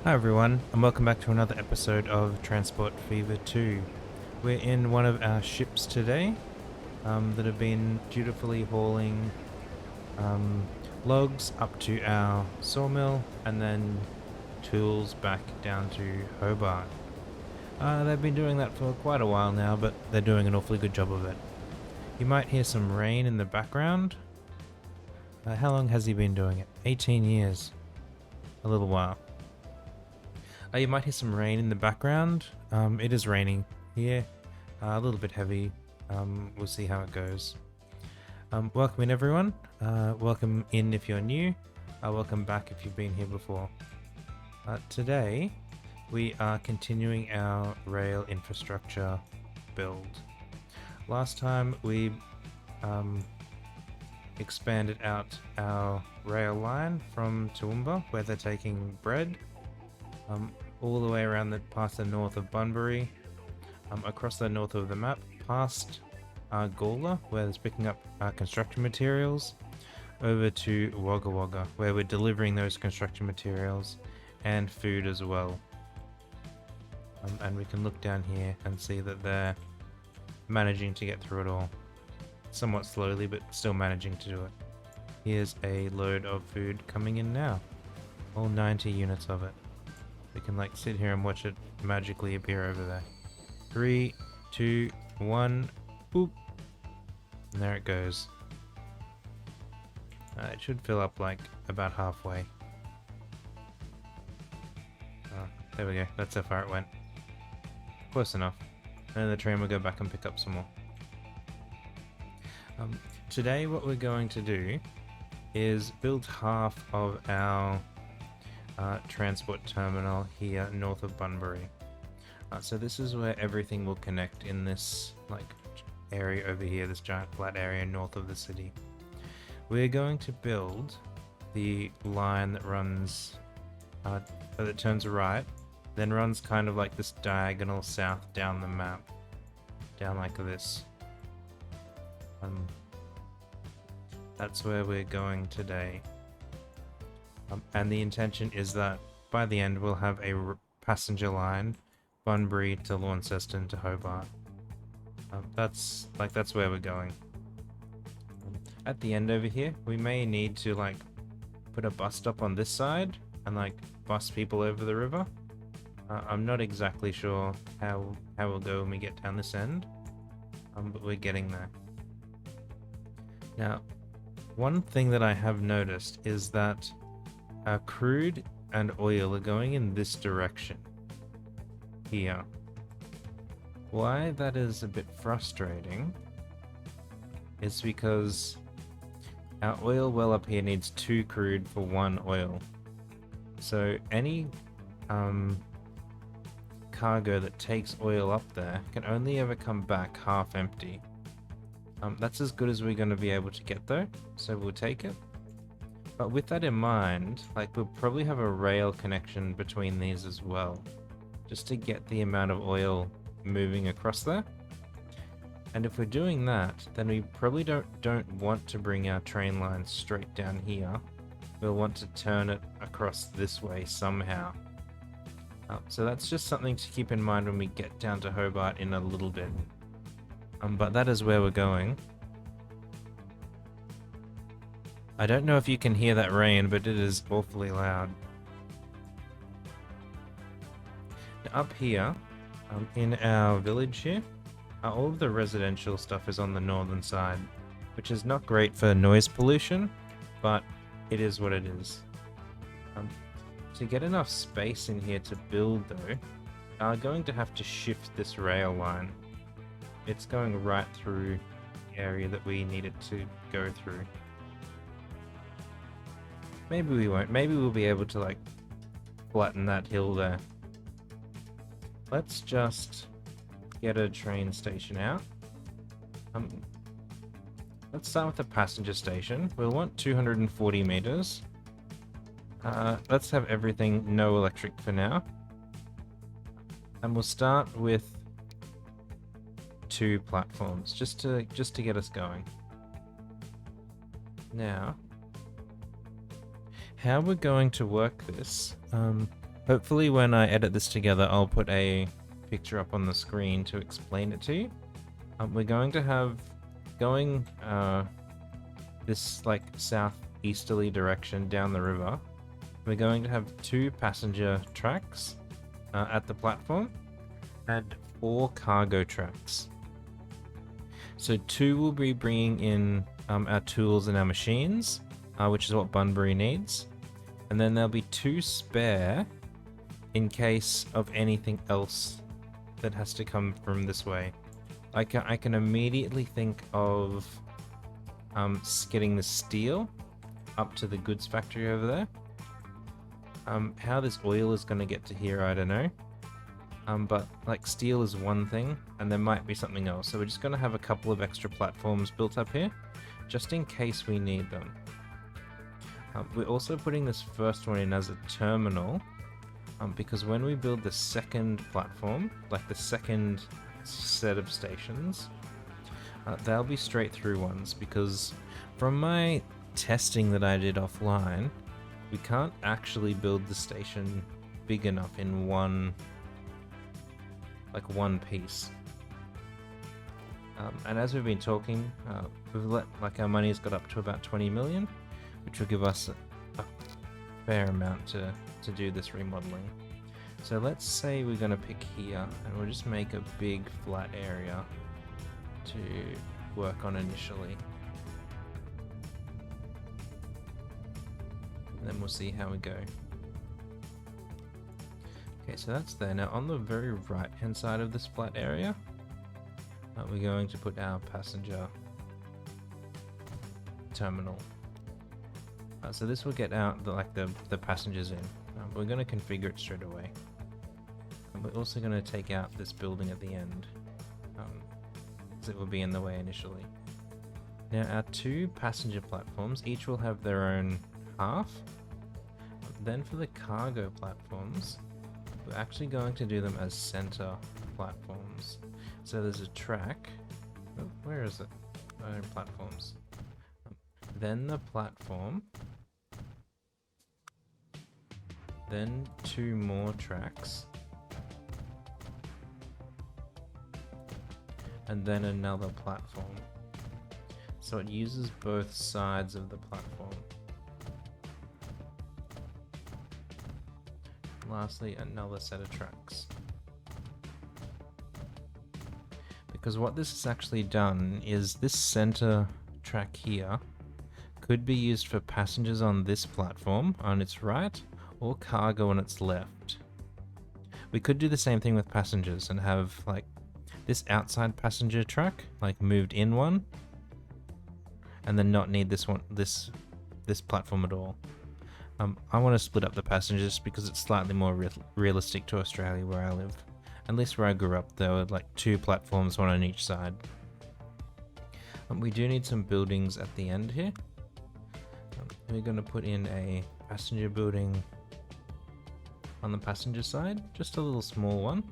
Hi everyone, and welcome back to another episode of Transport Fever 2. We're in one of our ships today that have been dutifully hauling um, logs up to our sawmill and then tools back down to Hobart. They've been doing that for quite a while now, but they're doing an awfully good job of it. You might hear some rain in the background. How long has he been doing it? 18 years. A little while. You might hear some rain in the background. It is raining here, a little bit heavy. We'll see how it goes. Welcome in, everyone. Welcome in if you're new. Welcome back if you've been here before. Today, we are continuing our rail infrastructure build. Last time, we expanded out our rail line from Toowoomba, where they're taking bread. All the way around past the north of Bunbury, across the north of the map, past Gawler, where it's picking up construction materials, over to Wagga Wagga, where we're delivering those construction materials and food as well. And we can look down here and see that they're managing to get through it all. Somewhat slowly, but still managing to do it. Here's a load of food coming in now. All 90 units of it. We can like sit here and watch it magically appear over there. 3, 2, 1, boop. And there it goes. It should fill up like about halfway. There we go. That's how far it went. Close enough. And then the train will go back and pick up some more. Today what we're going to do is build half of our transport terminal here north of Bunbury. So this is where everything will connect in this like area over here, this giant flat area north of the city. We're going to build the line that runs, that turns right, then runs kind of like this diagonal south down the map, down like this. That's where we're going today. And the intention is that by the end we'll have a passenger line, Bunbury to Laurenceston to Hobart. That's where we're going. At the end over here, we may need to like put a bus stop on this side and like bus people over the river. I'm not exactly sure how we'll go when we get down this end, but we're getting there. Now, one thing that I have noticed is that crude and oil are going in this direction here. Why that is a bit frustrating is because our oil well up here needs 2 crude for 1 oil. So any cargo that takes oil up there can only ever come back half empty. That's as good as we're going to be able to get though, so we'll take it. But with that in mind, like we'll probably have a rail connection between these as well, just to get the amount of oil moving across there. And if we're doing that, then we probably don't want to bring our train line straight down here. We'll want to turn it across this way somehow. So that's just something to keep in mind when we get down to Hobart in a little bit. But that is where we're going. I don't know if you can hear that rain, but it is awfully loud. Now up here, in our village here, all of the residential stuff is on the northern side, which is not great for noise pollution, but it is what it is. To get enough space in here to build though, I'm going to have to shift this rail line. It's going right through the area that we need it to go through. Maybe we won't. Maybe we'll be able to like flatten that hill there. Let's just get a train station out. Let's start with the passenger station. We'll want 240 meters. Let's have everything no electric for now. And we'll start with 2 platforms just to get us going. Now, how we're going to work this, Hopefully when I edit this together, I'll put a picture up on the screen to explain it to you. We're going to have going this like southeasterly direction down the river. We're going to have 2 passenger tracks at the platform and 4 cargo tracks. So 2 will be bringing in our tools and our machines, which is what Bunbury needs. And then there'll be 2 spare in case of anything else that has to come from this way. I can immediately think of getting the steel up to the goods factory over there. How this oil is going to get to here, I don't know. But like steel is one thing, and there might be something else. So we're just going to have a couple of extra platforms built up here, just in case we need them. We're also putting this first one in as a terminal, because when we build the second platform, like the second set of stations, they'll be straight through ones, because from my testing that I did offline, we can't actually build the station big enough in one piece. And as we've been talking, our money's got up to about 20 million, which will give us a fair amount to do this remodeling. So let's say we're going to pick here, and we'll just make a big flat area to work on initially. And then we'll see how we go. Okay, so that's there. Now on the very right hand side of this flat area, we're going to put our passenger terminal. So this will get out the passengers in. We're going to configure it straight away. And we're also going to take out this building at the end, as it will be in the way initially. Now our 2 passenger platforms, each will have their own half. Then for the cargo platforms, we're actually going to do them as center platforms. So there's a track. Oh, where is it? Platforms. Then the platform. Then 2 more tracks. And then another platform. So it uses both sides of the platform. Lastly, another set of tracks. Because what this has actually done is this center track here could be used for passengers on this platform on its right, or cargo on its left. We could do the same thing with passengers and have like this outside passenger track like moved in one, and then not need this platform at all. I want to split up the passengers because it's slightly more realistic to Australia where I live. At least where I grew up, there were like 2 platforms, one on each side. We do need some buildings at the end here. We're going to put in a passenger building on the passenger side, just a little small one.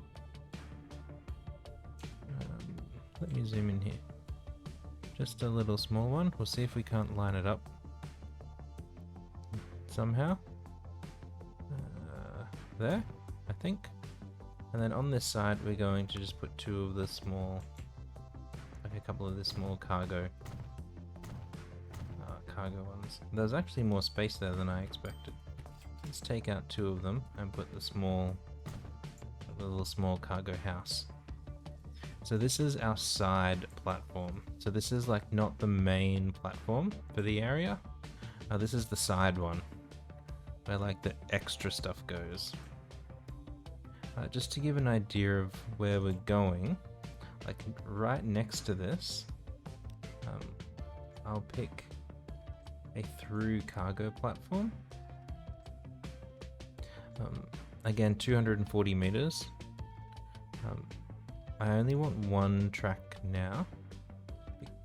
Let me zoom in here. Just a little small one. We'll see if we can't line it up somehow. There, I think. And then on this side, we're going to just put 2 of the small, like a couple of the small cargo ones. There's actually more space there than I expected. Let's take out 2 of them and put the little small cargo house. So this is our side platform. So this is like not the main platform for the area. This is the side one, where like the extra stuff goes. Just to give an idea of where we're going, like right next to this, I'll pick a through cargo platform. Again, 240 meters. I only want 1 track now,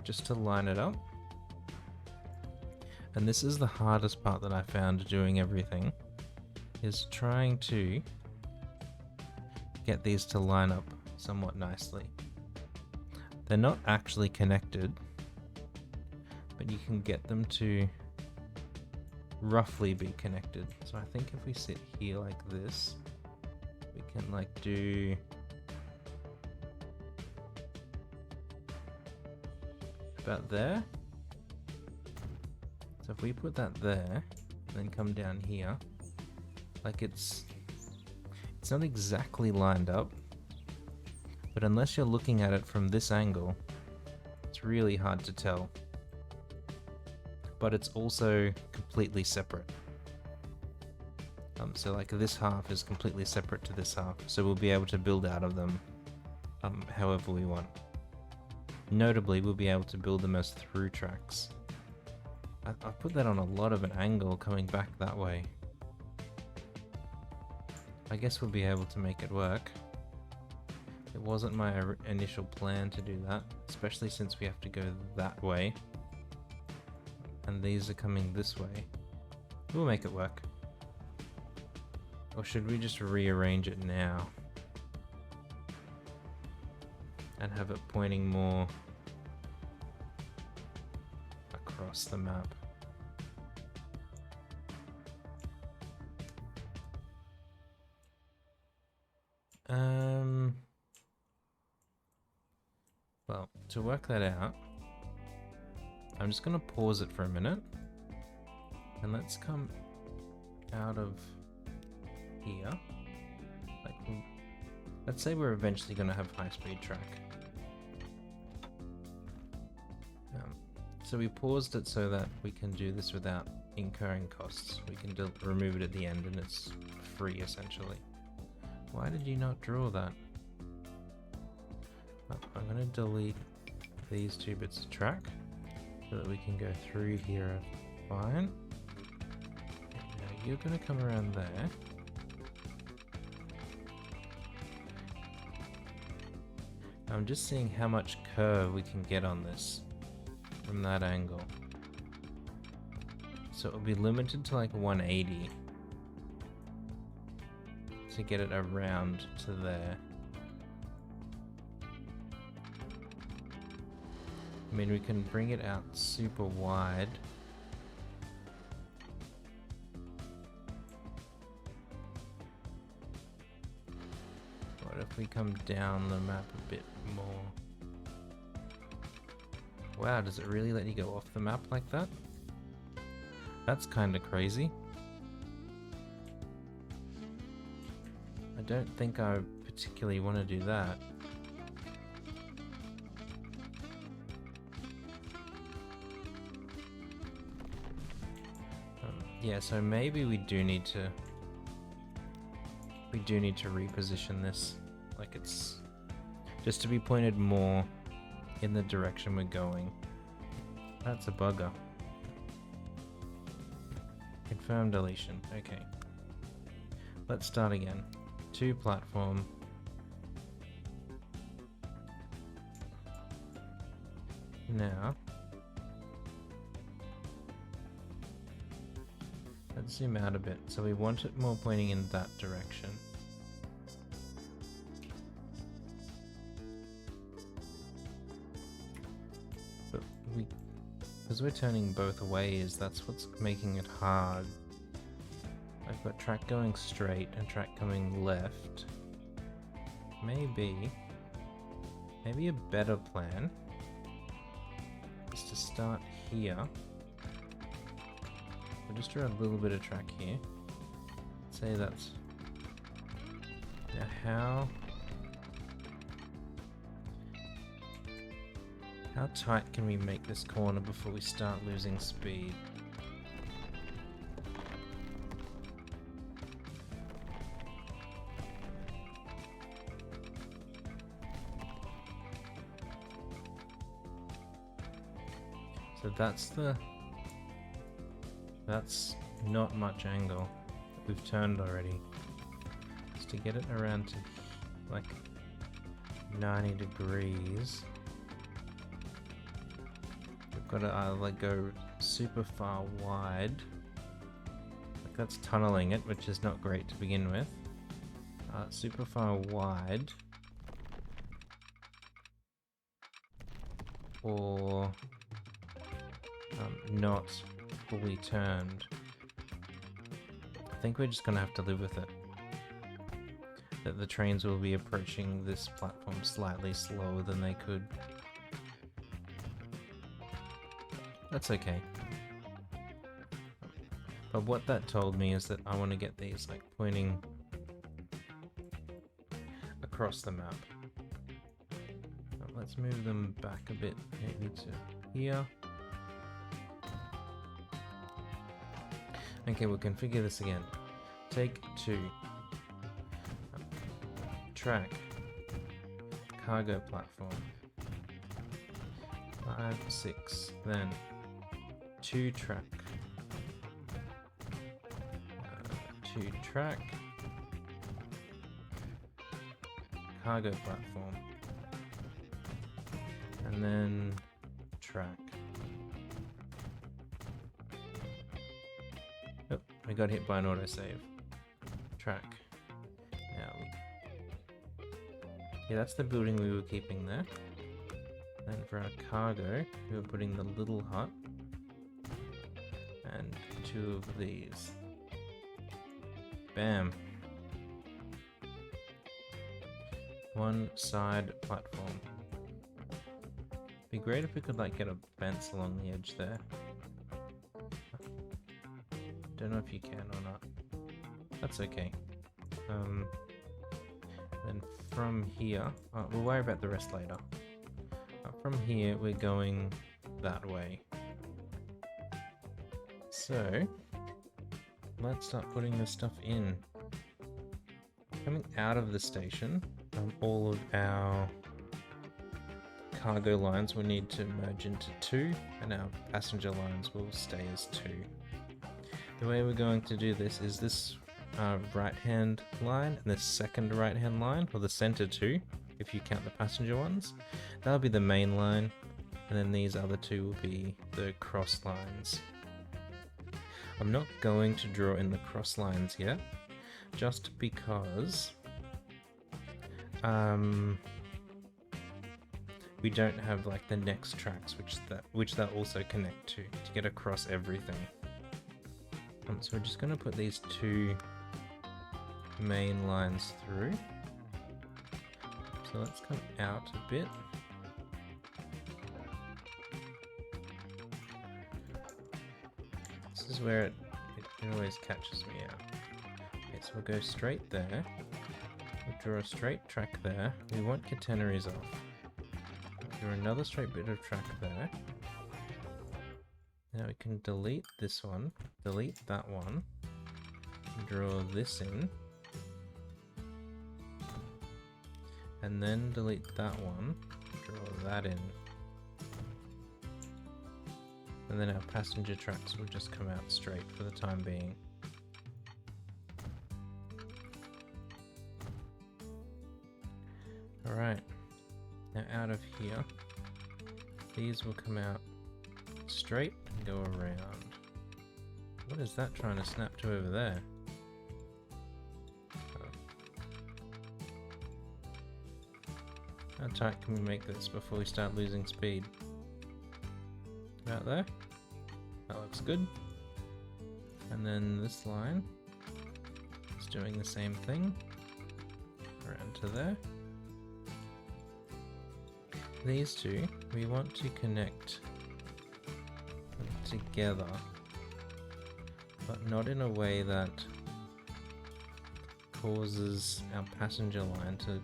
just to line it up. And this is the hardest part that I found doing everything, is trying to get these to line up somewhat nicely. They're not actually connected, but you can get them to roughly be connected. So I think if we sit here like this, we can like do about there. So if we put that there, and then come down here, like it's not exactly lined up, but unless you're looking at it from this angle, it's really hard to tell. But it's also completely separate. So like this half is completely separate to this half, so we'll be able to build out of them however we want. Notably, we'll be able to build them as through tracks. I've put that on a lot of an angle coming back that way. I guess we'll be able to make it work. It wasn't my initial plan to do that, especially since we have to go that way. And these are coming this way. We'll make it work. Or should we just rearrange it now? And have it pointing more across the map. Well, to work that out, I'm just gonna pause it for a minute. And let's come out of here. Like, let's say we're eventually gonna have high-speed track. So we paused it so that we can do this without incurring costs. We can remove it at the end and it's free essentially. Why did you not draw that? I'm going to delete these two bits of track so that we can go through here fine. Now you're going to come around there. I'm just seeing how much curve we can get on this from that angle. So it'll be limited to like 180 to get it around to there. I mean, we can bring it out super wide. What if we come down the map a bit more? Wow, does it really let you go off the map like that? That's kind of crazy. I don't think I particularly want to do that. Yeah, so maybe we do need to reposition this, like it's just to be pointed more in the direction we're going. That's a bugger. Confirm deletion. Okay. Let's start again. To platform. Now, let's zoom out a bit. So we want it more pointing in that direction. But because we're turning both ways, that's what's making it hard. I've got track going straight and track coming left. Maybe a better plan is to start here. We'll just draw a little bit of track here. Say that's... Now how tight can we make this corner before we start losing speed? So that's not much angle that we've turned already. Just to get it around to like 90 degrees. We've got to either go super far wide. Like that's tunneling it, which is not great to begin with. Super far wide. Or not fully turned. think we're just gonna have to live with it. That the trains will be approaching this platform slightly slower than they could. That's okay. But what that told me is that I want to get these like pointing across the map. Let's move them back a bit, maybe to here. Okay, we'll configure this again. Take 2. Track. Cargo platform. 5, 6. Then 2 track. 2 track. Cargo platform. And then track. Oh, I got hit by an autosave. Track. Now, yeah, that's the building we were keeping there. Then for our cargo, we were putting the little hut and 2 of these. Bam. 1 side platform. Be great if we could like get a fence along the edge there. Don't know if you can or not. That's okay. Then from here, we'll worry about the rest later. From here, we're going that way. So, let's start putting this stuff in. Coming out of the station, all of our cargo lines will need to merge into 2, and our passenger lines will stay as 2. The way we're going to do this is this right-hand line and the second right-hand line, or the center 2, if you count the passenger ones. That'll be the main line, and then these other 2 will be the cross lines. I'm not going to draw in the cross lines yet, just because we don't have like the next tracks which they'll also connect to get across everything. So we're just going to put these 2 main lines through. So let's come out a bit. This is where it always catches me out. Okay, so we'll go straight there. We'll draw a straight track there. We want catenaries off. We'll draw another straight bit of track there. Now we can delete this one, delete that one, draw this in, and then delete that one, draw that in. And then our passenger tracks will just come out straight for the time being. Alright, now out of here, these will come out straight and go around. What is that trying to snap to over there? Oh. How tight can we make this before we start losing speed? About there? That looks good. And then this line is doing the same thing. Around to there. These 2, we want to connect together, but not in a way that causes our passenger line to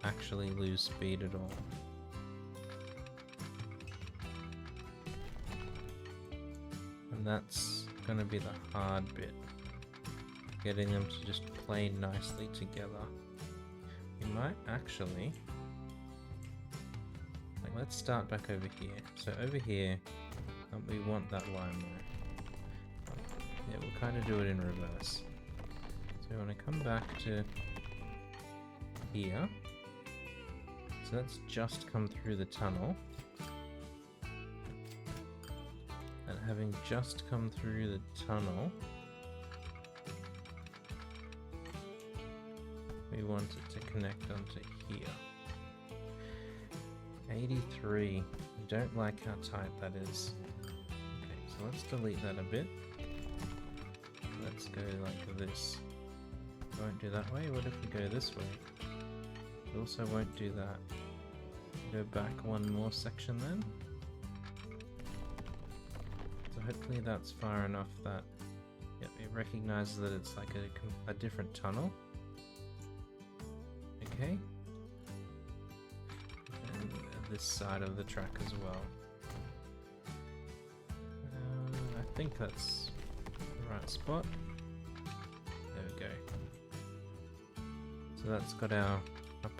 actually lose speed at all. And that's going to be the hard bit, getting them to just play nicely together. We might actually, like, let's start back over here. So over here, we want that line there. Yeah, we'll kind of do it in reverse. So we want to come back to here. So that's just come through the tunnel. And having just come through the tunnel, we want it to connect onto here. 83. I don't like how tight that is. Okay, so let's delete that a bit. Let's go like this. It won't do that way. What if we go this way? It also won't do that. Go back one more section then. So hopefully that's far enough that it recognizes that it's like a different tunnel. Okay. And this side of the track as well. I think that's the right spot. There we go. So that's got our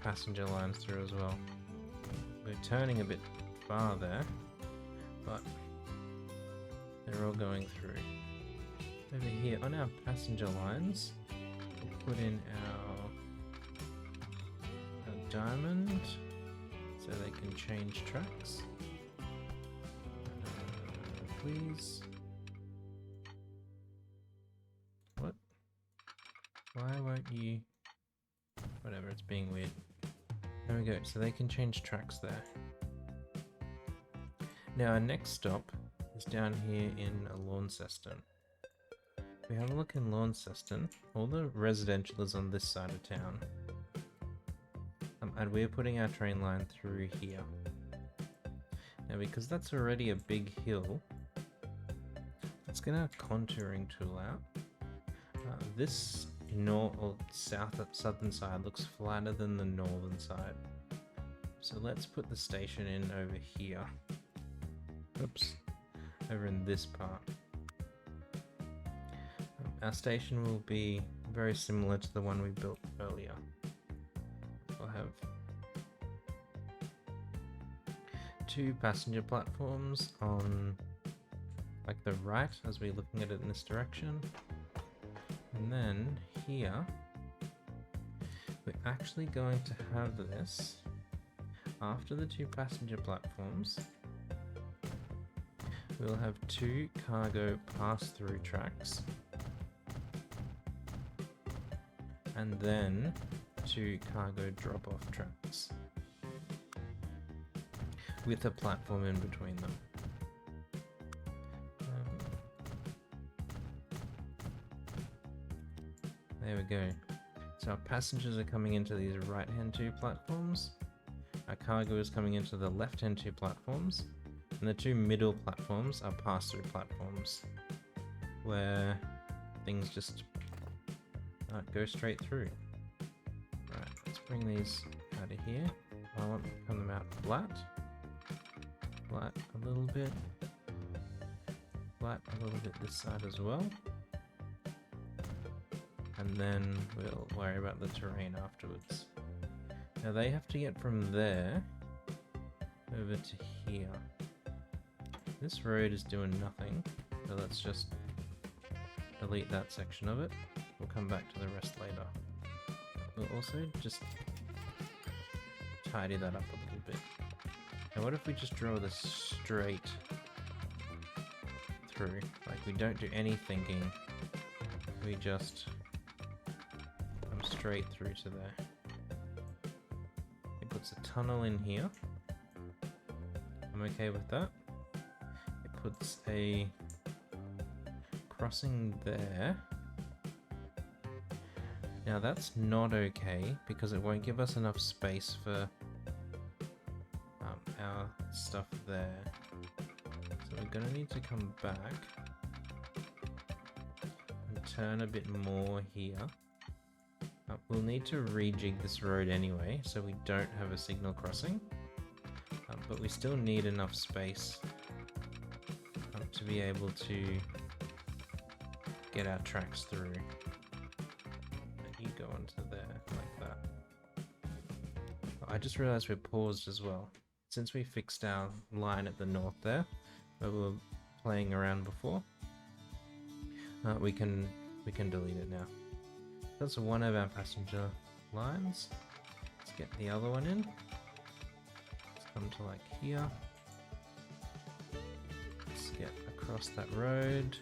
passenger lines through as well. We're turning a bit far there, but they're all going through. Over here on our passenger lines, we'll put in our diamond so they can change tracks. Please. What? Why won't you? Whatever, it's being weird. There we go, so they can change tracks there. Now our next stop is down here in Laurenceston. If we have a look in Laurenceston, all the residential is on this side of town. And we're putting our train line through here. Now because that's already a big hill, let's get our contouring tool out. This north or southern side looks flatter than the northern side. So let's put the station in over here. Oops. Over in this part. Our station will be very similar to the one we built earlier. We'll have 2 passenger platforms on like the right as we're looking at it in this direction. And then here, we're actually going to have this after the 2 passenger platforms. We'll have 2 cargo pass-through tracks, and then 2 cargo drop-off tracks with a platform in between them. There we go. So our passengers are coming into these right-hand 2 platforms. Our cargo is coming into the left-hand 2 platforms. And the 2 middle platforms are pass-through platforms, where things just go straight through. Right, let's bring these out of here. I want to come them out flat. Flat a little bit. Flat a little bit this side as well. And then we'll worry about the terrain afterwards. Now they have to get from there over to here. This road is doing nothing, so let's just delete that section of it. We'll come back to the rest later. We'll also just tidy that up a little bit. Now what if we just draw this straight through? Like we don't do any thinking, we just come straight through to there. It puts a tunnel in here. I'm okay with that. It puts a crossing there. Now that's not okay because it won't give us enough space for our stuff there. So we're gonna need to come back and turn a bit more here. We'll need to rejig this road anyway, so we don't have a signal crossing. But we still need enough space to be able to get our tracks through. And you go onto there, like that. I just realized we're paused as well. Since we fixed our line at the north there, where we were playing around before, we can delete it now. That's one of our passenger lines. Let's get the other one in. Let's come to like here. Let's get across that road.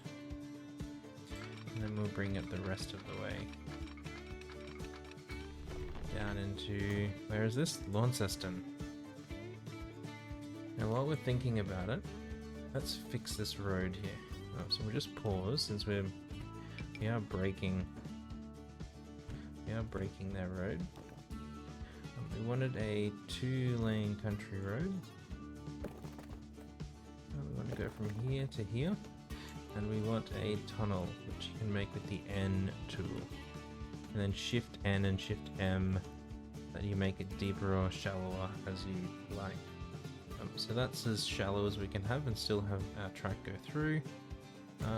And then we'll bring it the rest of the way. Down into, where is this? Laurenceston. Now while we're thinking about it, let's fix this road here. So we'll just pause since we're We are breaking their road. We wanted a 2-lane country road. We want to go from here to here. And we want a tunnel, which you can make with the N tool. And then Shift N and Shift M, that you make it deeper or shallower as you like. So that's as shallow as we can have and still have our track go through.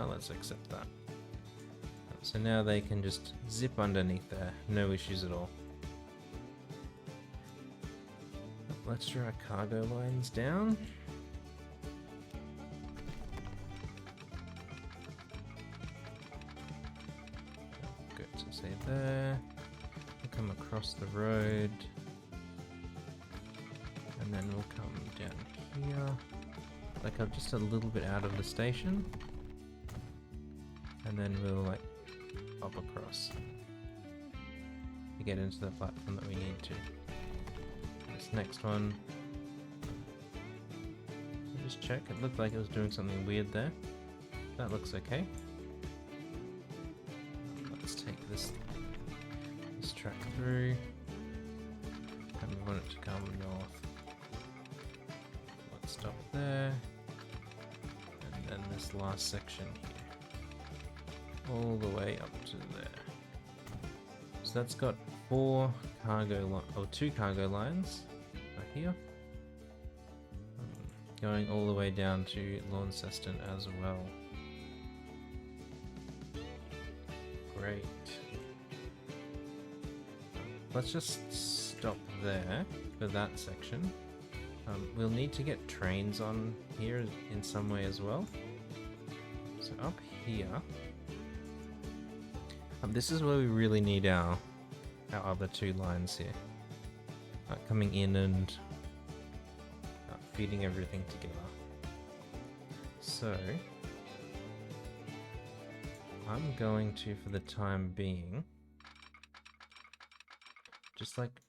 Let's accept that. So now they can just zip underneath there, no issues at all. Let's draw our cargo lines down. Go to say there, we'll come across the road, and then we'll come down here, like just a little bit out of the station, and then we'll like pop across to get into the platform that we need to. This next one, I'll just check, it looked like it was doing something weird there. That looks okay. Let's take this track through, and we want it to come north. Let's stop there, and then this last section here, all the way up to there. So that's got 2 cargo lines right here, going all the way down to Laurenceston as well. Great. Let's just stop there for that section. We'll need to get trains on here in some way as well. So up here, this is where we really need our other 2 lines here, coming in and feeding everything together. So I'm going to, for the time being, just like,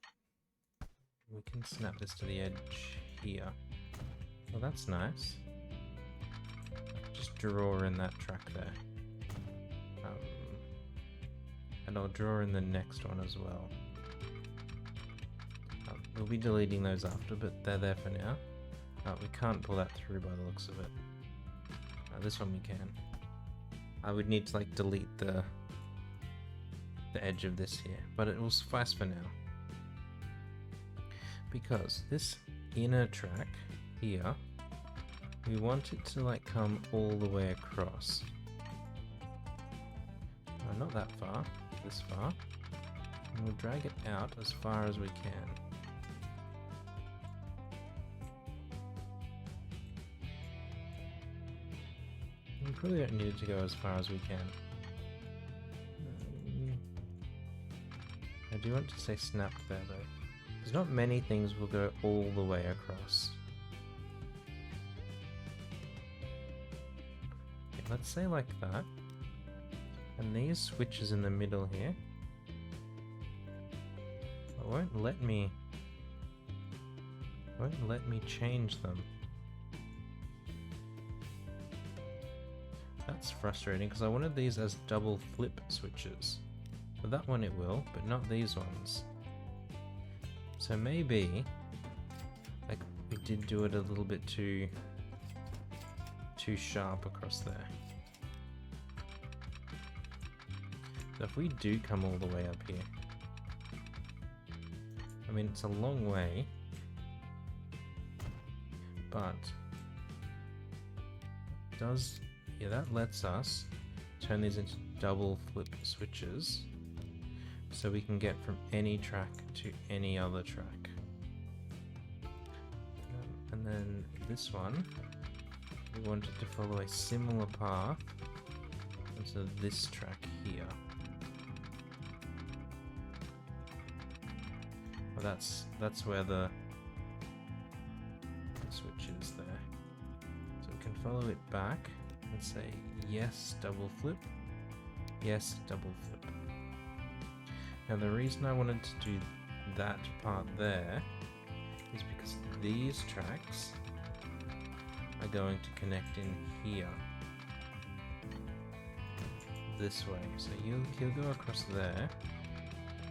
we can snap this to the edge here. Well, that's nice. Just draw in that track there. And I'll draw in the next one as well. We'll be deleting those after, but they're there for now. We can't pull that through by the looks of it. This one we can. I would need to like delete the edge of this here, but it will suffice for now. Because this inner track here, we want it to like come all the way across. Not that far, this far. And we'll drag it out as far as we can. We probably don't need it to go as far as we can. I do want to say snap there though. Because not many things will go all the way across. Okay, let's say like that. And these switches in the middle here, it won't let me change them. That's frustrating because I wanted these as double flip switches. For that one it will, but not these ones. So maybe, like, we did do it a little bit too sharp across there. So if we do come all the way up here, I mean, it's a long way, but that lets us turn these into double flip switches so we can get from any track to any other track. And then this one, we wanted to follow a similar path into this track here. Well, that's where the switch is there. So we can follow it back and say yes, double flip, yes, double flip. Now the reason I wanted to do that part there is because these tracks are going to connect in here. this way. So he'll go across there.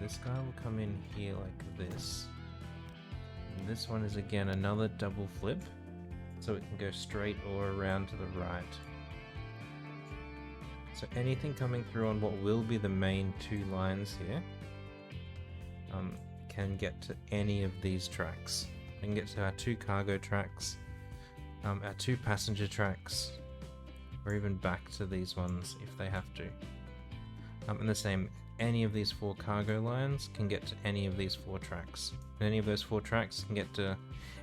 This guy will come in here like this. And this one is again another double flip, so it can go straight or around to the right. So anything coming through on what will be the main two lines here can get to any of these tracks. We can get to our two cargo tracks, our two passenger tracks, or even back to these ones if they have to. And the same, any of these four cargo lines can get to any of these four tracks. And any of those four tracks can get to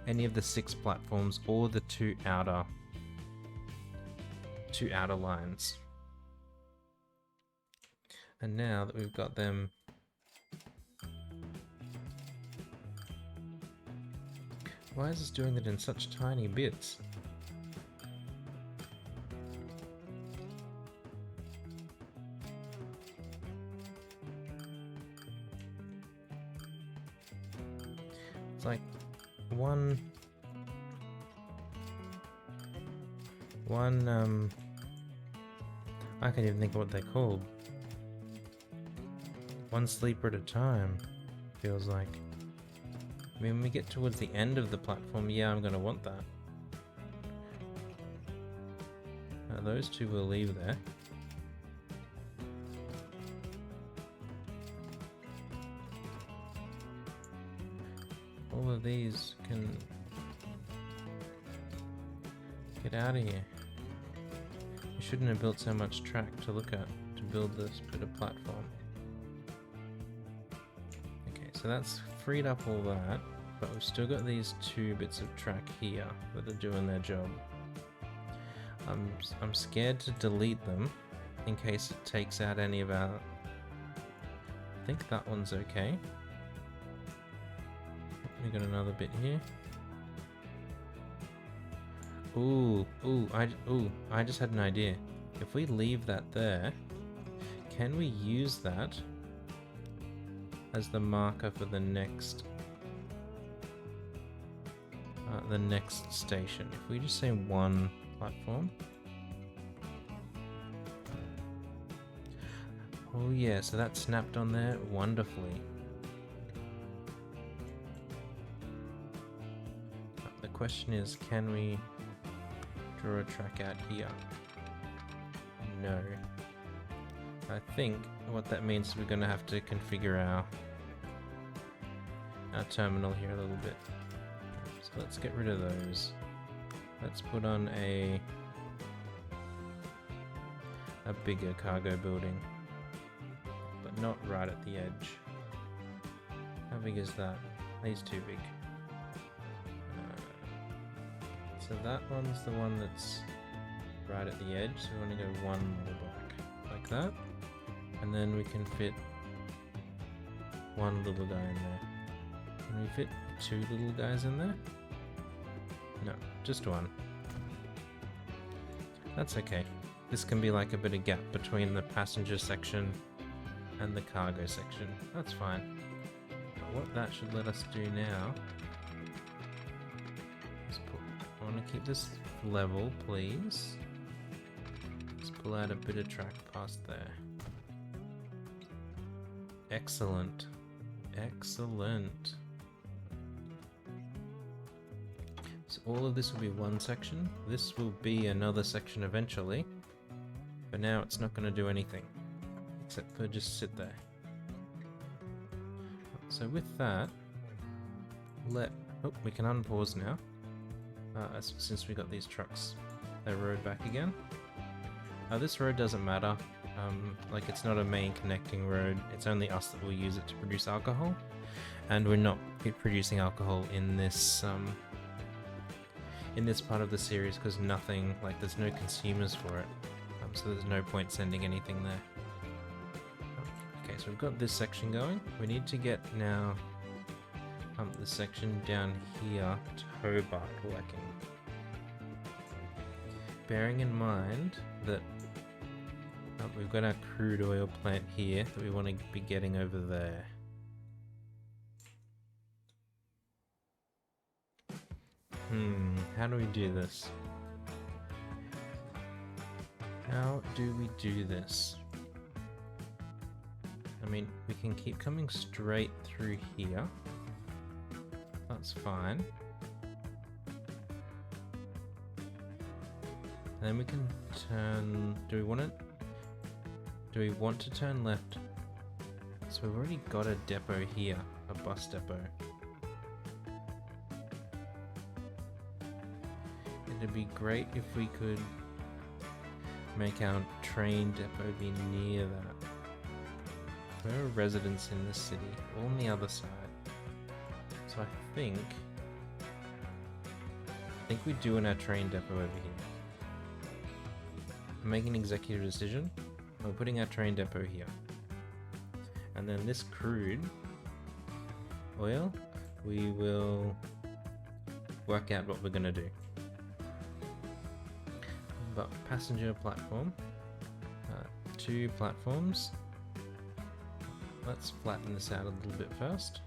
any of the 6 platforms or the two outer lines. And now that we've got them why is this doing it in such tiny bits? It's like one I can't even think of what they're called. One sleeper at a time, feels like. I mean, when we get towards the end of the platform, yeah, I'm gonna want that. Those two will leave there. All of these can get out of here. We shouldn't have built so much track to look at to build this bit of platform. Okay, so that's freed up all that, but we've still got these two bits of track here that are doing their job. I'm scared to delete them in case it takes out any of our... I think that one's okay. We got another bit here. I just had an idea. If we leave that there, can we use that as the marker for the next station? If we just say one platform. Oh yeah, so that snapped on there wonderfully. The question is, can we draw a track out here? No. I think what that means is we're going to have to configure our terminal here a little bit. So let's get rid of those. Let's put on a bigger cargo building, but not right at the edge. How big is that? He's too big. So that one's the one that's right at the edge, so we want to go one more back, like that. And then we can fit one little guy in there. Can we fit two little guys in there? No, just one. That's okay. This can be like a bit of gap between the passenger section and the cargo section. That's fine. But what that should let us do now is I want to keep this level, please. Let's pull out a bit of track past there. Excellent. Excellent. So all of this will be one section. This will be another section eventually. But now it's not going to do anything. Except for just sit there. So with that, we can unpause now. Since we got these trucks. They rode back again. This road doesn't matter. Like, it's not a main connecting road. It's only us that will use it to produce alcohol. And we're not producing alcohol in this part of the series because there's no consumers for it. So there's no point sending anything there. Okay, so we've got this section going. We need to get now the section down here to Hobart working. Bearing in mind that we've got our crude oil plant here that we want to be getting over there. How do we do this? How do we do this? I mean, we can keep coming straight through here. That's fine. And then we can turn... Do we want to turn left? So we've already got a depot here, a bus depot. It'd be great if we could make our train depot be near that. There are residents in this city, all on the other side. So I think we do in our train depot over here. I'm making an executive decision. We're putting our train depot here. And then this crude oil, we will work out what we're gonna do. But passenger platform, 2 platforms. Let's flatten this out a little bit first.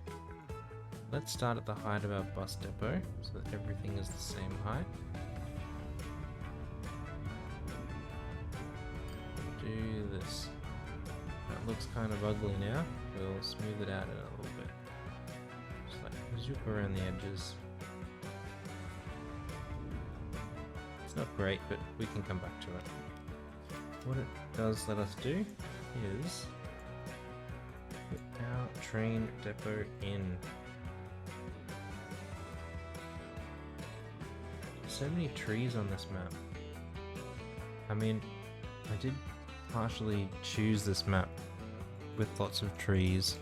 Let's start at the height of our bus depot so that everything is the same height. Do this. That looks kind of ugly now. We'll smooth it out in a little bit. Just like zoop around the edges. It's not great, but we can come back to it. What it does let us do is put our train depot in. So many trees on this map. I mean, I did partially choose this map with lots of trees.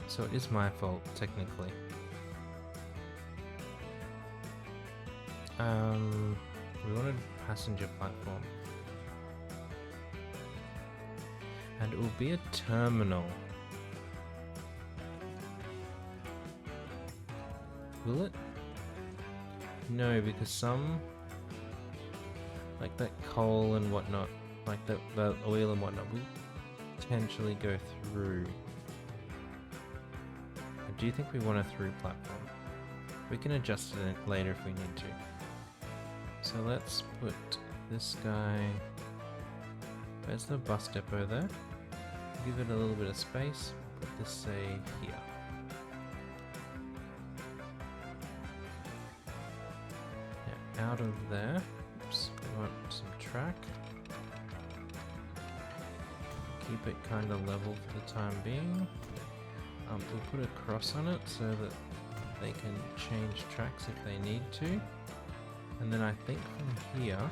So it is my fault, technically. We wanted a passenger platform. And it will be a terminal. Will it? No, because some, like that coal and whatnot, like the oil and whatnot, will potentially go through. I do think we want a through platform. We can adjust it later if we need to. So let's put this guy... Where's the bus depot there? Give it a little bit of space. Put this, say, here. Now, out of there. Oops, we want some track. Keep it kind of level for the time being. We'll put a cross on it so that they can change tracks if they need to. And then I think from here...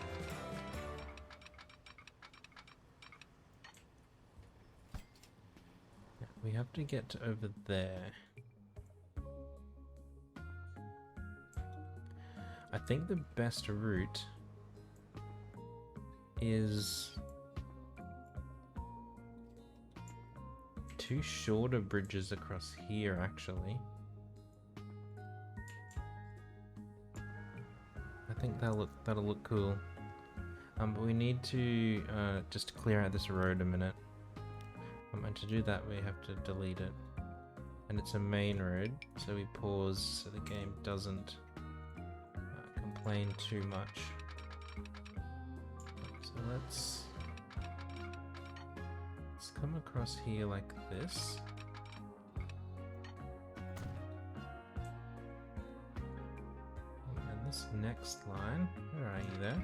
Yeah, we have to get to over there. I think the best route is 2 shorter bridges across here, actually. I think that'll look cool. But we need to just clear out this road a minute. And to do that, we have to delete it. And it's a main road, so we pause so the game doesn't complain too much. So let's come across here like this. And this next line, where are you there?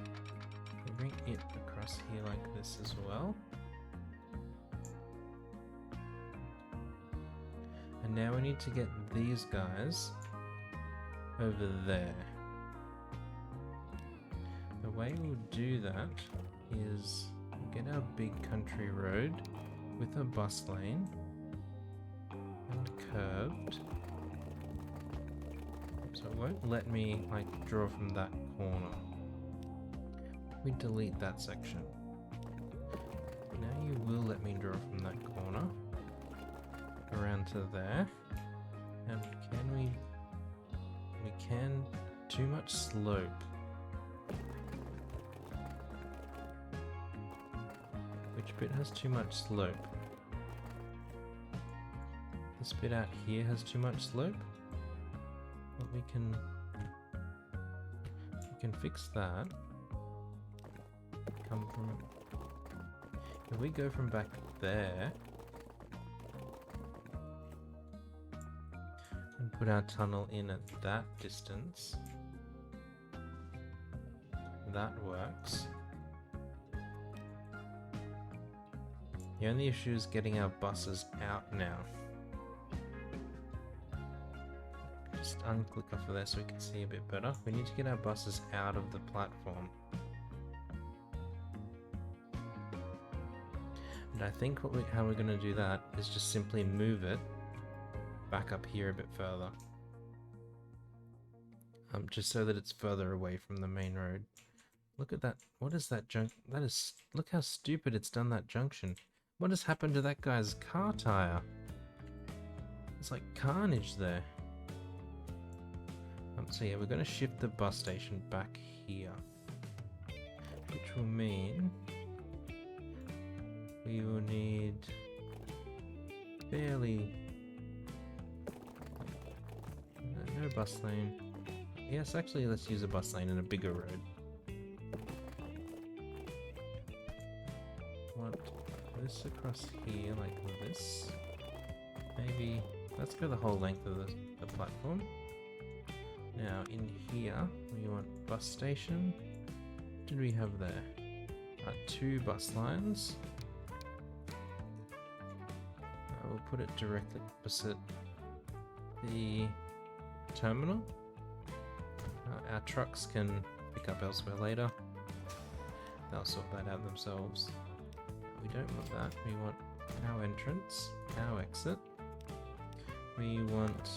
We bring it across here like this as well. And now we need to get these guys over there. The way we'll do that is we'll get our big country road with a bus lane and curved. So it won't let me like draw from that corner. We delete that section. Now you will let me draw from that corner around to there. And can we can too much slope. Which bit has too much slope? This bit out here has too much slope? But we can fix that. Come from it. If we go from back there and put our tunnel in at that distance, that works. The only issue is getting our buses out now. Just unclick off of there so we can see a bit better. We need to get our buses out of the platform. And I think how we're going to do that is just simply move it back up here a bit further. Just so that it's further away from the main road. Look at that. What is that look how stupid it's done that junction. What has happened to that guy's car tire? It's like carnage there. So yeah, we're going to shift the bus station back here. Which will mean we will need no bus lane. Yes, actually let's use a bus lane in a bigger road. Want this across here like this. Maybe let's go the whole length of the platform. Now in here we want bus station. What did we have there? 2 bus lines. We'll put it directly opposite the terminal. Our trucks can pick up elsewhere later. They'll sort that out themselves. We don't want that. We want our entrance, our exit. We want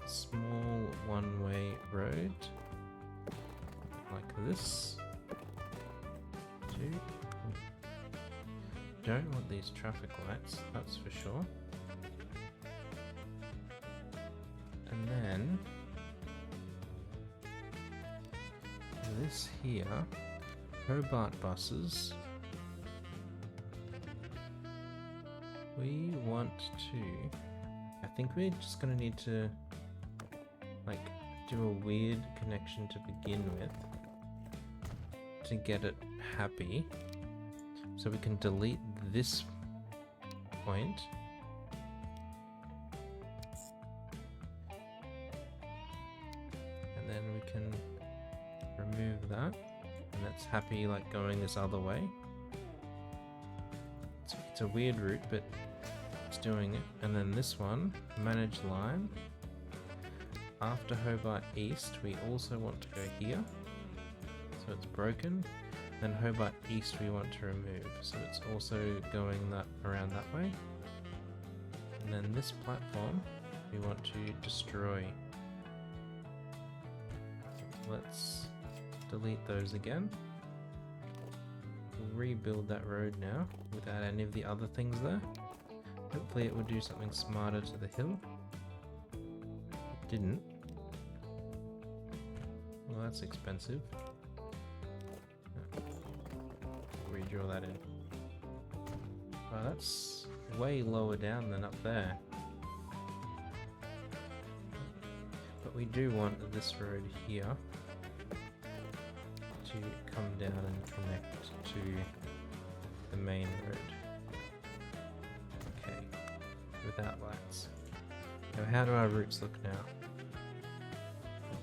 a small one-way road like this. 2. Don't want these traffic lights, that's for sure. And then this here, Hobart buses. We want to, I think we're just going to need to like do a weird connection to begin with to get it happy. So we can delete this point. And then we can remove that. And that's happy like going this other way. It's a weird route, but it's doing it. And then this one, manage line. After Hobart East, we also want to go here. So it's broken. Then Hobart East we want to remove, so it's also going around that way. And then this platform we want to destroy. Let's delete those again. We'll rebuild that road now without any of the other things there. Hopefully it will do something smarter to the hill. It didn't. Well, that's expensive. Redraw that in. Oh, that's way lower down than up there. But we do want this road here to come down and connect to the main road. Okay, without lights. Now how do our routes look now?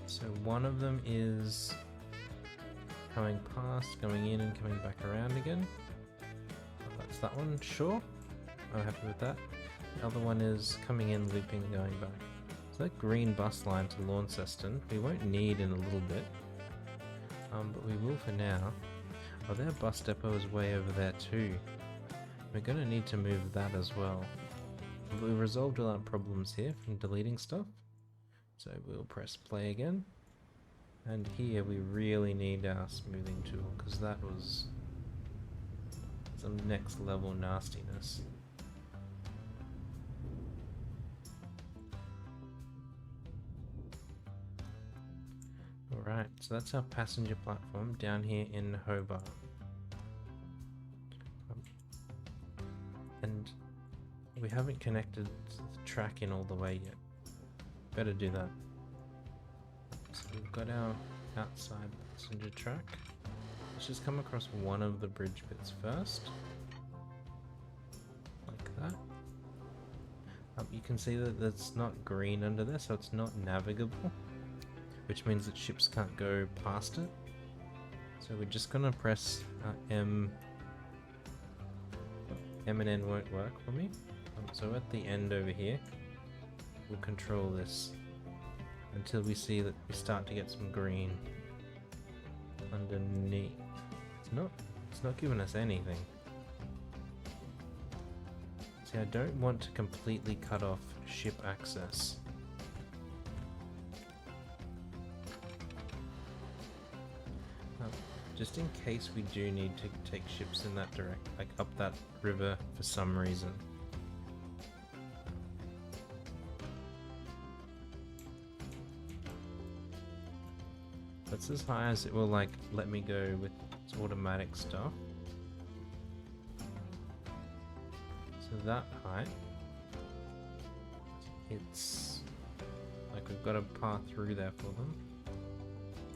So one of them is coming past, going in and coming back around again. Oh, that's that one, sure. I'm happy with that. The other one is coming in, looping, and going back. So that green bus line to Laurenceston, we won't need in a little bit. But we will for now. Oh, their bus depot is way over there too. We're going to need to move that as well. But we resolved all our problems here from deleting stuff. So we'll press play again. And here we really need our smoothing tool, because that was some next level nastiness. Alright, so that's our passenger platform down here in Hobart. And we haven't connected the track in all the way yet. Better do that. So we've got our outside passenger track. Let's just come across one of the bridge bits first. You can see that it's not green under there, so it's not navigable, which means that ships can't go past it. So we're just gonna press M. M and N won't work for me. So at the end over here, we'll control this until we see that we start to get some green underneath. It's not giving us anything. See, I don't want to completely cut off ship access. Just in case we do need to take ships in that direct, like up that river for some reason. That's as high as it will like let me go with its automatic stuff. So that height, it's like we've got a path through there for them.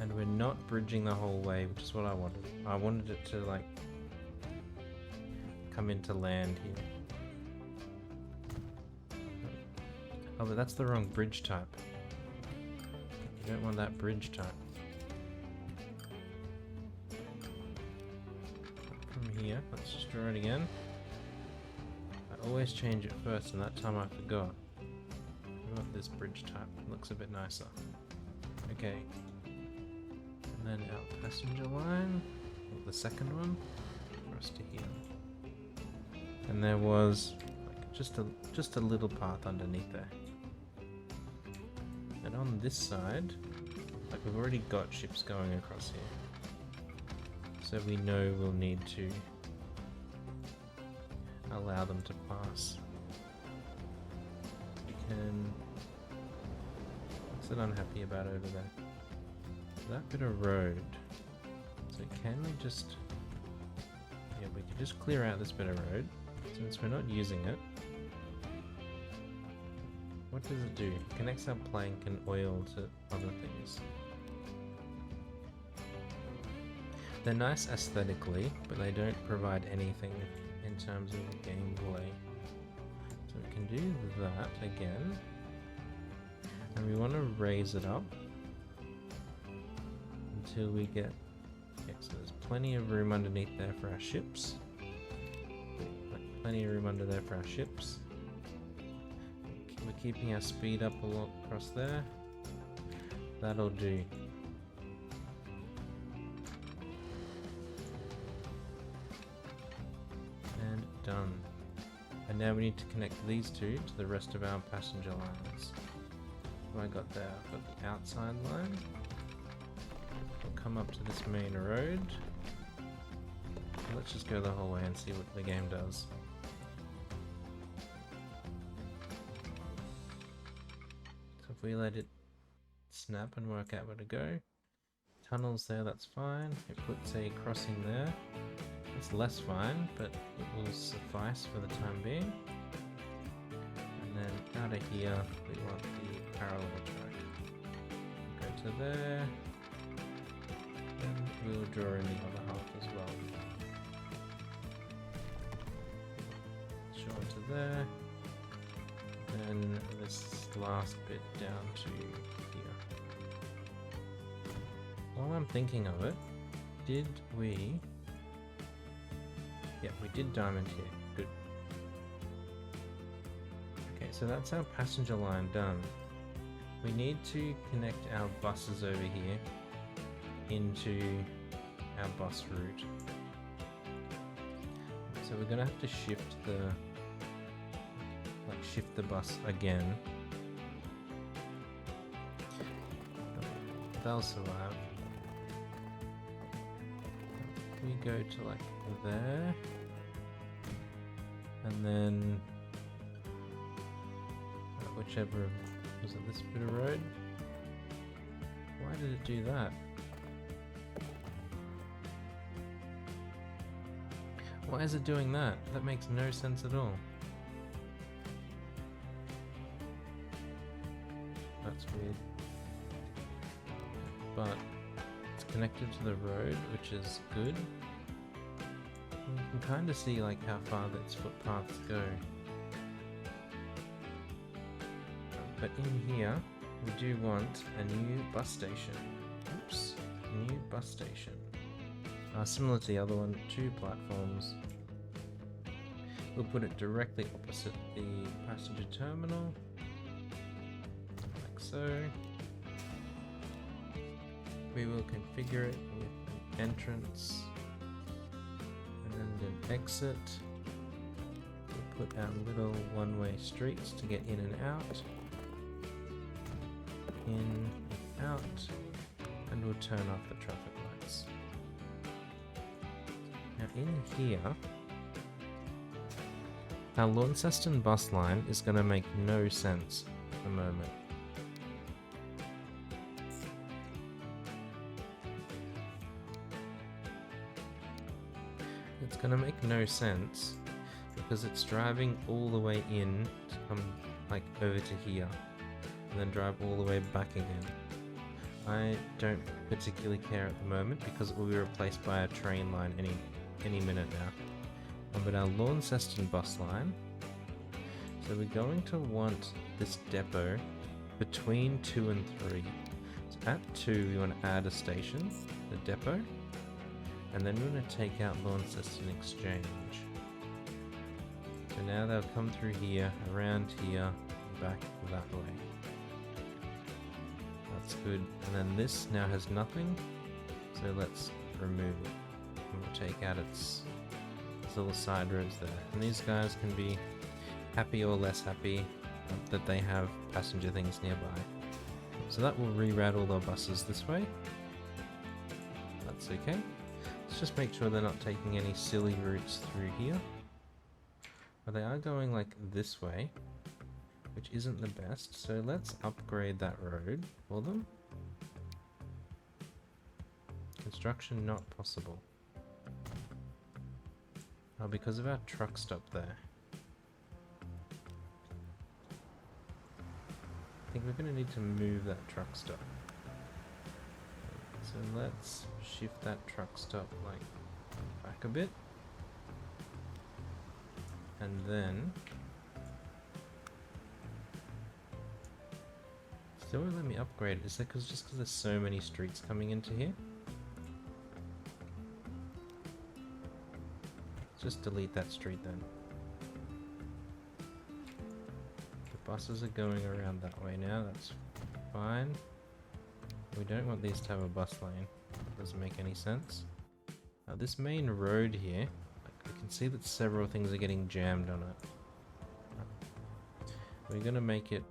And we're not bridging the whole way, which is what I wanted. I wanted it to like come into land here. Oh, but that's the wrong bridge type. You don't want that bridge type. From here, let's just draw it again. I always change it first, and that time I forgot. I want this bridge type. It looks a bit nicer. Okay. And then our passenger line, or the second one, for us to heal. And there was like just a little path underneath there. And on this side, like we've already got ships going across here. So we know we'll need to allow them to pass. We can... What's it unhappy about over there? That bit of road. So can we just... Yeah, we can just clear out this bit of road. Since we're not using it. What does it do? It connects our plank and oil to other things. They're nice aesthetically, but they don't provide anything in terms of gameplay. So we can do that again. And we want to raise it up until we get... Okay, so there's plenty of room underneath there for our ships. Like plenty of room under there for our ships. We're keeping our speed up a lot across there. That'll do. And done. And now we need to connect these two to the rest of our passenger lines. What have I got there? I've got the outside line. We'll come up to this main road. Let's just go the whole way and see what the game does. So if we let it snap and work out where to go. Tunnels there, that's fine. It puts a crossing there. It's less fine, but it will suffice for the time being. And then out of here, we want the parallel track. Go to there. And we'll draw in the other half as well. Show it to there. And this last bit down to here. While I'm thinking of it, did we... Yeah, we did diamond here. Good. Okay, so that's our passenger line done. We need to connect our buses over here into our bus route. So we're gonna have to shift the bus again. They'll survive. We go to like there, and then whichever, was it this bit of road? Why did it do that? Why is it doing that? That makes no sense at all. That's weird. But it's connected to the road, which is good. You can kind of see like how far its footpaths go. But in here, we do want a new bus station. Oops, new bus station. Similar to the other one, 2 platforms. We'll put it directly opposite the passenger terminal, like so. We will configure it with an entrance and an exit. We'll put our little one-way streets to get in and out. In, out, and we'll turn off the traffic lights. Now in here, our Laurenceston bus line is going to make no sense at the moment. It's going to make no sense because it's driving all the way in to come like over to here and then drive all the way back again. I don't particularly care at the moment because it will be replaced by a train line any minute now. But our Laurenceston bus line, so we're going to want this depot between 2 and 3. So at 2 we want to add a station, the depot, and then we're going to take out Laurenceston Exchange. So now they'll come through here, around here, back that way. That's good. And then this now has nothing, so let's remove it. And we'll take out its little side roads there. And these guys can be happy or less happy that they have passenger things nearby. So that will reroute all our buses this way. That's okay. Let's just make sure they're not taking any silly routes through here. But they are going like this way, which isn't the best, so let's upgrade that road for them. Construction not possible. Oh, because of our truck stop there. I think we're going to need to move that truck stop. So let's shift that truck stop like back a bit. And then still won't let me upgrade it. Is that just because there's so many streets coming into here? Just delete that street then. The buses are going around that way now, that's fine. We don't want these to have a bus lane. Doesn't make any sense. Now this main road here, I can see that several things are getting jammed on it. We're gonna make it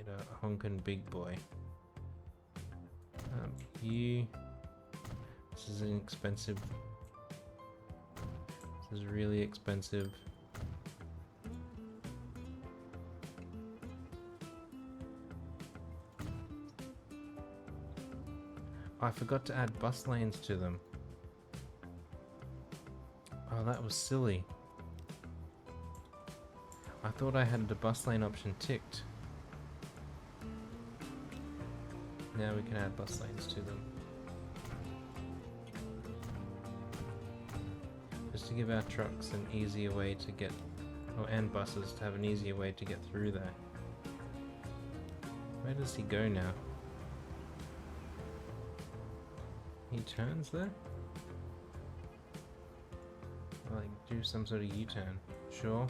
a honkin' big boy. This is inexpensive. This is really expensive. Oh, I forgot to add bus lanes to them. Oh, that was silly. I thought I had the bus lane option ticked. Now we can add bus lanes to them. Just to give our trucks an easier way to get, and buses to have an easier way to get through there. Where does he go now? He turns there? Like do some sort of U-turn. Sure.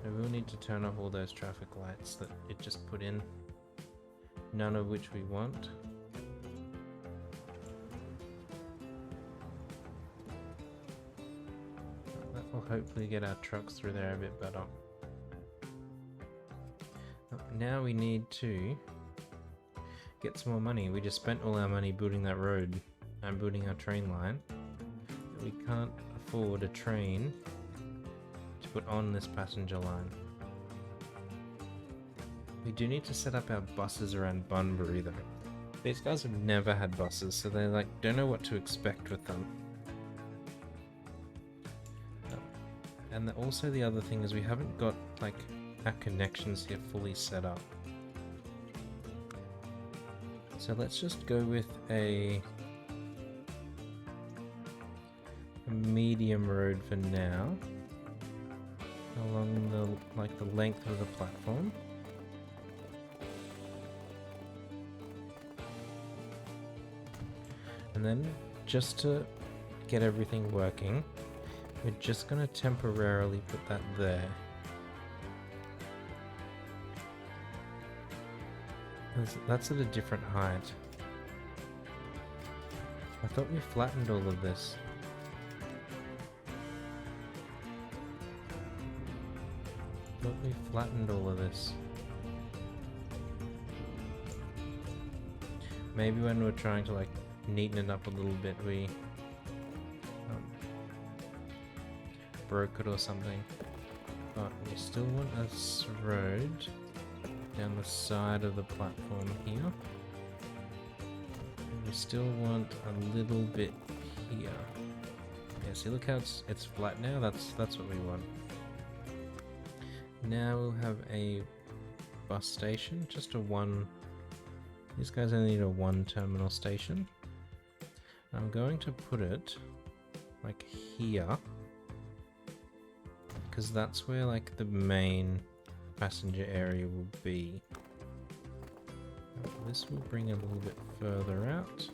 I will need to turn off all those traffic lights that it just put in. None of which we want. That will hopefully get our trucks through there a bit better. Now we need to get some more money. We just spent all our money building that road and building our train line. We can't afford a train to put on this passenger line. We do need to set up our buses around Bunbury though. These guys have never had buses, so they like don't know what to expect with them. And also the other thing is we haven't got like our connections here fully set up. So let's just go with a medium road for now. along the length of the platform. And then, just to get everything working, we're just going to temporarily put that there. That's at a different height. I thought we flattened all of this. Maybe when we're trying to like neaten it up a little bit, we broke it or something. But we still want a road down the side of the platform here. And we still want a little bit here. Yeah, see, look how it's flat now. That's what we want. Now we'll have a bus station, just a one. These guys only need a one terminal station. I'm going to put it like here, because that's where like the main passenger area will be. This will bring it a little bit further out.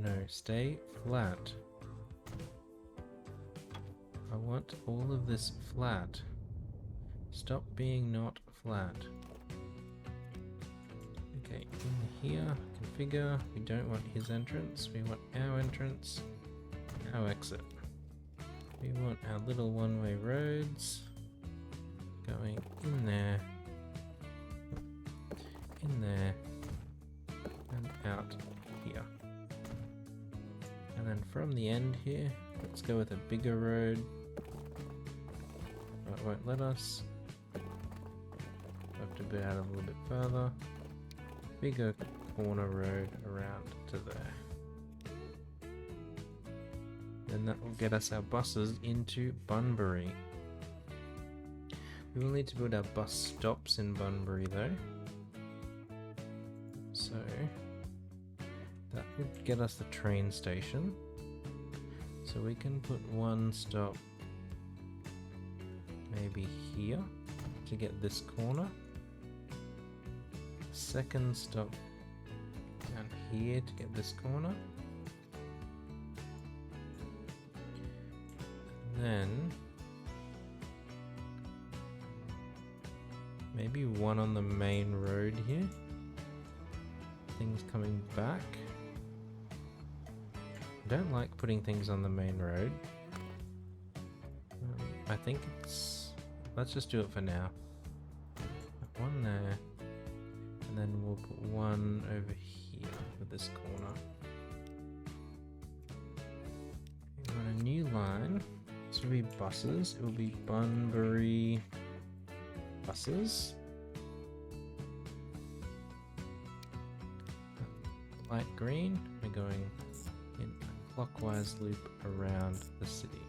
No, stay flat. I want all of this flat. Stop being not flat. Okay, in here, configure. We don't want his entrance. We want our entrance, our exit. We want our little one-way roads going in there, and out here. And then from the end here, let's go with a bigger road. It won't let us. We'll have to bit out a little bit further. Bigger corner road around to there. Then that will get us our buses into Bunbury. We will need to build our bus stops in Bunbury though. So that would get us the train station. So we can put one stop maybe here to get this corner. Second stop down here to get this corner. And then maybe one on the main road here. Things coming back. I don't like putting things on the main road. I think it's... let's just do it for now. Put one there. And then we'll put one over here with this corner. We want a new line. This will be buses. It will be Bunbury buses. Light green. We're going in a clockwise loop around the city.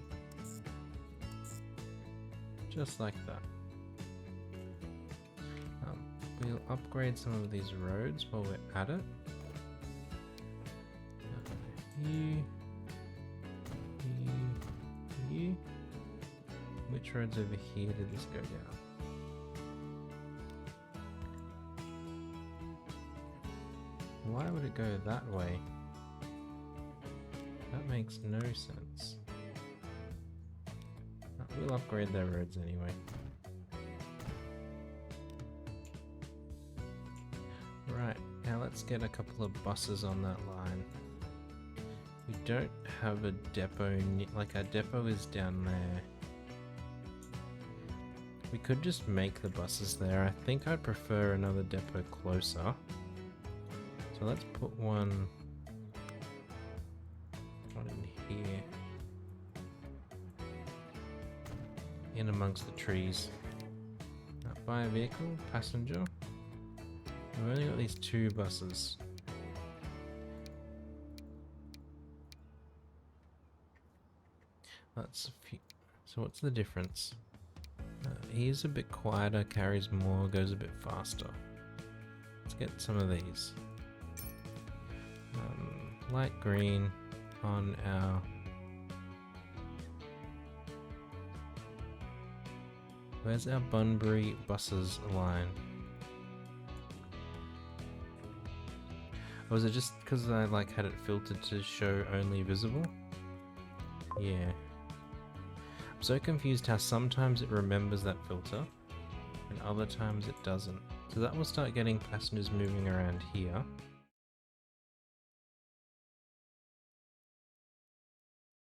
Just like that. We'll upgrade some of these roads while we're at it. Here. Which roads over here did this go down? Why would it go that way? That makes no sense. We'll upgrade their roads anyway. Right, now let's get a couple of buses on that line. We don't have a depot, like our depot is down there. We could just make the buses there. I think I'd prefer another depot closer. So let's put one in here. In amongst the trees. Buy a vehicle, passenger. We've only got these two buses. That's a few. So what's the difference? He's a bit quieter, carries more, goes a bit faster. Let's get some of these. Light green on our Where's our Bunbury buses line? Or was it just because I like had it filtered to show only visible? Yeah. I'm so confused how sometimes it remembers that filter and other times it doesn't. So that will start getting passengers moving around here.